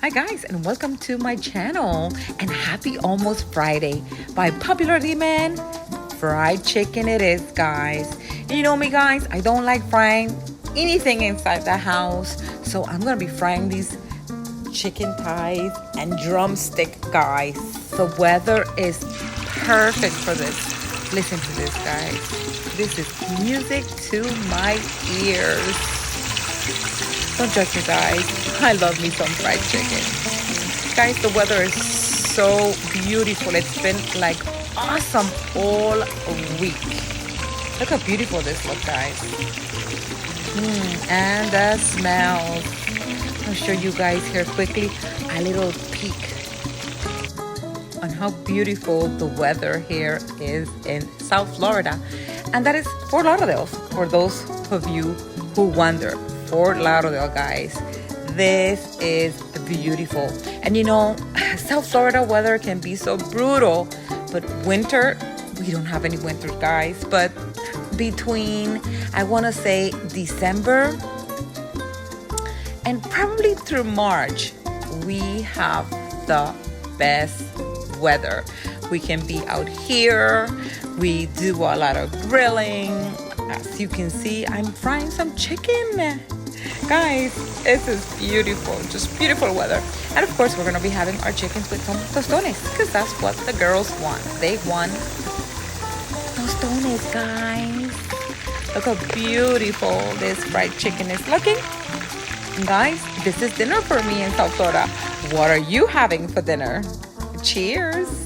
Hi guys, and welcome to my channel, and happy almost Friday. By popular demand, fried chicken it is, guys. You know me, guys, I don't like frying anything inside the house, so I'm gonna be frying these chicken thighs and drumstick, guys. The weather is perfect for this. Listen to this, guys. This is music to my ears. Don't judge me, guys. I love me some fried chicken. Guys, the weather is so beautiful. It's been like awesome all week. Look how beautiful this looks, guys. And the smells. I'll show you guys here quickly a little peek on how beautiful the weather here is in South Florida. And that is Fort Lauderdale, for those of you who wonder. Fort Lauderdale, guys. This is beautiful. And you know, South Florida weather can be so brutal, but winter, we don't have any winter, guys. But between, I want to say, December and probably through March, we have the best weather. We can be out here. We do a lot of grilling. As you can see, I'm frying some chicken. Guys, this is beautiful, just beautiful weather. And of course, we're gonna be having our chickens with some tostones, because that's what the girls want. They want tostones, guys. Look how beautiful this fried chicken is looking. Guys, this is dinner for me in South Florida. What are you having for dinner? Cheers.